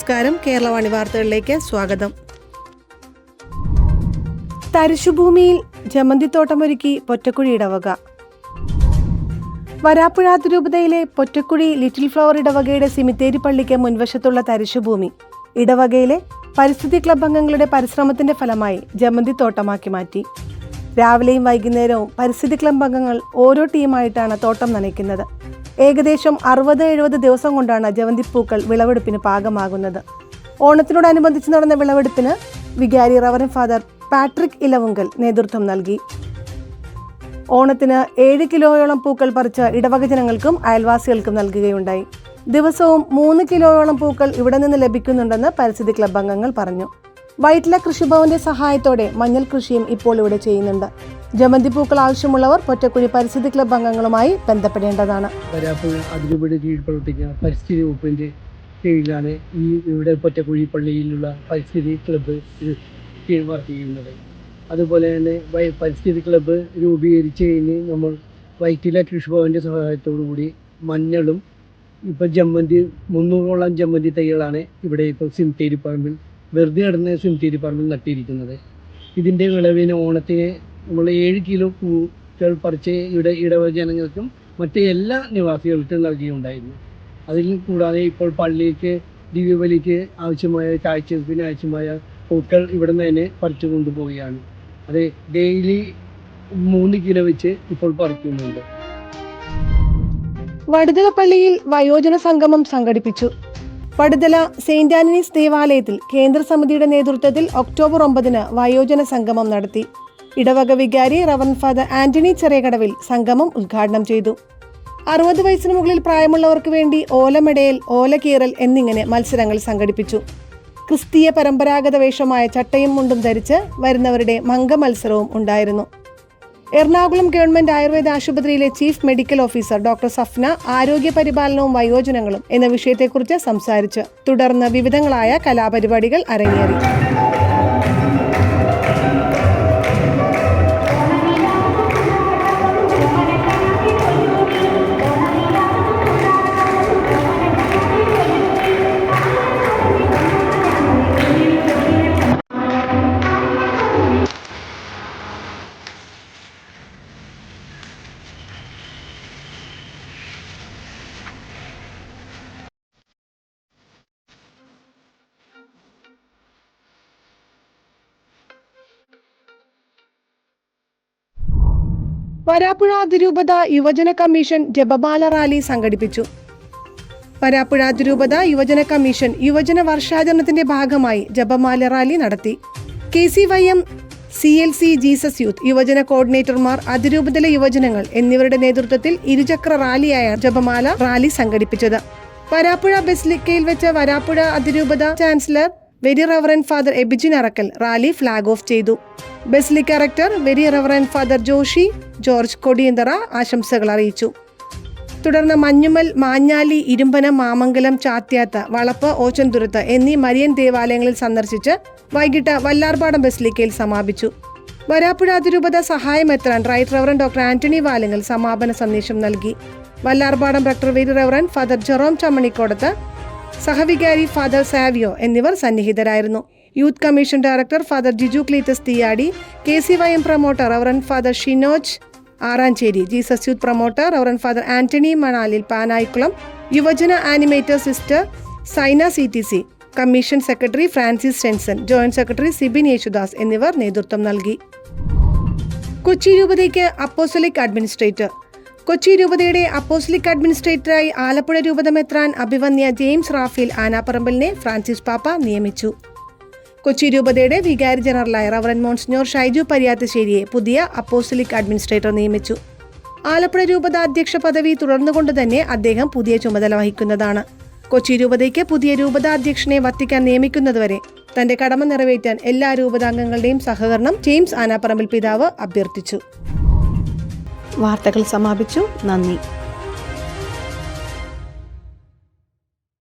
നമസ്കാരം. കേരളവാണി വാർത്തകളിലേക്ക് സ്വാഗതം. തരിശുഭൂമിയിൽ ജമന്തിത്തോട്ടമൊരുക്കി പൊറ്റക്കുഴി ഇടവക. വരാപ്പുഴ അതിരൂപതയിലെ പൊറ്റക്കുഴി ലിറ്റിൽ ഫ്ലവർ ഇടവകയുടെ സിമിത്തേരി പള്ളിക്ക് മുൻവശത്തുള്ള തരിശുഭൂമി ഇടവകയിലെ പരിസ്ഥിതി ക്ലബ് അംഗങ്ങളുടെ പരിശ്രമത്തിന്റെ ഫലമായി ജമന്തിത്തോട്ടമാക്കി മാറ്റി. രാവിലെയും വൈകുന്നേരവും പരിസ്ഥിതി ക്ലബ് അംഗങ്ങൾ ഓരോ ടീമായിട്ടാണ് തോട്ടം നനയ്ക്കുന്നത്. ഏകദേശം 60-70 ദിവസം കൊണ്ടാണ് ജമന്തിപ്പൂക്കൾ വിളവെടുപ്പിന് പാകമാകുന്നത്. ഓണത്തിനോടനുബന്ധിച്ച് നടന്ന വിളവെടുപ്പിന് വികാരി റവറൻ ഫാദർ പാട്രിക് ഇലവുങ്കൽ നേതൃത്വം നൽകി. ഓണത്തിന് 7 കിലോയോളം പൂക്കൾ പറിച്ച് ഇടവക ജനങ്ങൾക്കും അയൽവാസികൾക്കും നൽകുകയുണ്ടായി. ദിവസവും 3 കിലോയോളം പൂക്കൾ ഇവിടെ നിന്ന് ലഭിക്കുന്നുണ്ടെന്ന് പരിസ്ഥിതി ക്ലബ് അംഗങ്ങൾ പറഞ്ഞു. വൈറ്റില കൃഷിഭവന്റെ സഹായത്തോടെ മഞ്ഞൾ കൃഷിയും ഇപ്പോൾ ഇവിടെ ചെയ്യുന്നുണ്ട്. ജമന്തി പൂക്കൾ ആവശ്യമുള്ളവർ പൊറ്റക്കുഴി പരിസ്ഥിതി ക്ലബ് അംഗങ്ങളുമായി ബന്ധപ്പെടേണ്ടതാണ്. വരാപ്പുഴ അതിരൂപതയുടെ കീഴിൽ പ്രവർത്തിക്കുന്ന പരിസ്ഥിതി വകുപ്പിന്റെ കീഴിലാണ് ഇവിടെ പൊറ്റക്കുഴി പള്ളിയിലുള്ള പരിസ്ഥിതി ക്ലബ്ബ് കീഴിൽ വർക്ക് ചെയ്യുന്നത്. അതുപോലെ തന്നെ പരിസ്ഥിതി ക്ലബ്ബ് രൂപീകരിച്ച് കഴിഞ്ഞ് നമ്മൾ വൈറ്റില കൃഷിഭവന്റെ സഹായത്തോടു കൂടി മഞ്ഞളും ഇപ്പം ജമന്തി 300ഓളം ജമന്തി തൈകളാണ് ഇവിടെ ഇപ്പോൾ സിമിത്തേരി പറമ്പിൽ വെറുതെ കിടന്ന സിമിത്തേരി പറമ്പിൽ നട്ടിരിക്കുന്നത്. ഇതിൻ്റെ വിളവിന് ഓണത്തിന് നമ്മൾ 7 കിലോ പൂക്കൾ പറിച്ച് ഇടവക ജനങ്ങൾക്കും മറ്റ് എല്ലാ നിവാസികൾക്കും നൽകിയുണ്ടായിരുന്നു. അതിൽ കൂടാതെ ഇപ്പോൾ പള്ളിക്ക് ദിവ്യബലിക്ക് ആവശ്യമായ കാഴ്ചവെപ്പിന് ആവശ്യമായ പൂക്കൾ ഇവിടെ നിന്ന് തന്നെ പറിച്ചു കൊണ്ടുപോവുകയാണ്. അത് ഡെയിലി 3 കിലോ വെച്ച് ഇപ്പോൾ പറിക്കുന്നുണ്ട്. വടുതല പള്ളിയിൽ വയോജന സംഗമം സംഘടിപ്പിച്ചു. വടുതല സെയിന്റ് ആന്റണീസ് ദേവാലയത്തിൽ കേന്ദ്ര സമിതിയുടെ നേതൃത്വത്തിൽ ഒക്ടോബർ 9 വയോജന സംഗമം നടത്തി. ഇടവക വികാരി റവറൻ ഫാദർ ആന്റണി ചെറിയകടവിൽ സംഗമം ഉദ്ഘാടനം ചെയ്തു. 60 വയസ്സിന് മുകളിൽ പ്രായമുള്ളവർക്ക് വേണ്ടി ഓലമെടയൽ, ഓലകീറൽ എന്നിങ്ങനെ മത്സരങ്ങൾ സംഘടിപ്പിച്ചു. ക്രിസ്തീയ പരമ്പരാഗത വേഷമായ ചട്ടയും മുണ്ടും ധരിച്ച് വരുന്നവരുടെ മംഗ മത്സരവും ഉണ്ടായിരുന്നു. എറണാകുളം ഗവൺമെന്റ് ആയുർവേദ ആശുപത്രിയിലെ chief medical officer doctor Safna ആരോഗ്യ പരിപാലനവും വയോജനങ്ങളും എന്ന വിഷയത്തെക്കുറിച്ച് സംസാരിച്ചു. തുടർന്ന് വിവിധങ്ങളായ കലാപരിപാടികൾ അരങ്ങേറി. വരാപ്പുഴ അതിരൂപത യുവജന കമ്മീഷൻ ജപമാല റാലി സംഘടിപ്പിച്ചു. വരാപ്പുഴ അതിരൂപത യുവജന കമ്മീഷൻ യുവജന വർഷാചരണത്തിന്റെ ഭാഗമായി ജപമാല റാലി നടത്തി. KCYM, CLC, ജീസസ് യൂത്ത് യുവജന കോർഡിനേറ്റർമാർ, അതിരൂപതയിലെ യുവജനങ്ങൾ എന്നിവരുടെ നേതൃത്വത്തിൽ ഇരുചക്ര റാലിയായ ജപമാല റാലി സംഘടിപ്പിച്ചത്. വരാപ്പുഴ ബസിലിക്കയിൽ വെച്ച് വരാപ്പുഴ അതിരൂപത chancellor very reverend father Abijin Arakkal rally flag off ചെയ്തു. Basilica rector very reverend father Joshy George Kodiyanthara ആശംസകൾ അറിയിച്ചു. തുടർന്ന് മഞ്ഞുമൽ, മാഞ്ഞാലി, ഇരുമ്പനം, മാമംഗലം, ചാത്യാത്ത്, വളപ്പ്, ഓച്ചന്തുരുത്ത് എന്നീ മരിയൻ ദേവാലയങ്ങളിൽ സന്ദർശിച്ച് വൈകിട്ട് വല്ലാർപാടം ബസിലിക്കയിൽ സമാപിച്ചു. വരാപ്പുഴ അതിരൂപത സഹായമെത്രാൻ right reverend doctor Antony Valangal സമാപന സന്ദേശം നൽകി. Vallarpadam rector very reverend father Jerome Chammanikodath, സഹവികാരി ഫാദർ സാവിയോ എന്നിവർ സന്നിഹിതരായിരുന്നു. Youth commission director father Jiju Cleetus Thiyadi, KCYM promoter reverend father Shinoj Aranchery, Jesus youth promoter reverend father Antony Manalil Panayikulam, യുവജന animator sister Saina CTC, commission secretary Francis Shenson, joint secretary Sibin Yesudas എന്നിവർ നേതൃത്വം നൽകി. കൊച്ചി രൂപതയ്ക്ക് അപ്പോസ്റ്റലിക് അഡ്മിനിസ്ട്രേറ്റർ. കൊച്ചി രൂപതയുടെ apostolic അഡ്മിനിസ്ട്രേറ്ററായി Alappuzha രൂപത മെത്രാൻ അഭിവന്യ ജെയിംസ് റാഫേൽ ആനാപ്പറമ്പലിനെ ഫ്രാൻസിസ് പാപ്പ നിയമിച്ചു. കൊച്ചി രൂപതയുടെ വികാരി ജനറലായ റവറൻ മോൺസിഞ്ഞോർ ഷൈജു പരിയാത്തശ്ശേരിയെ പുതിയ അപ്പോസ്റ്റലിക് അഡ്മിനിസ്ട്രേറ്റർ നിയമിച്ചു. ആലപ്പുഴ രൂപത അധ്യക്ഷ പദവി തുടർന്നുകൊണ്ട് തന്നെ അദ്ദേഹം പുതിയ ചുമതല വഹിക്കുന്നതാണ്. കൊച്ചി രൂപതയ്ക്ക് പുതിയ രൂപതാധ്യക്ഷനെ വത്തിക്കാൻ നിയമിക്കുന്നതുവരെ തന്റെ കടമ നിറവേറ്റാൻ എല്ലാ രൂപതാംഗങ്ങളുടെയും സഹകരണം ജെയിംസ് ആനാപ്പറമ്പിൽ പിതാവ് അഭ്യർത്ഥിച്ചു. വാർത്തകൾ സമാപിച്ചു. നന്ദി.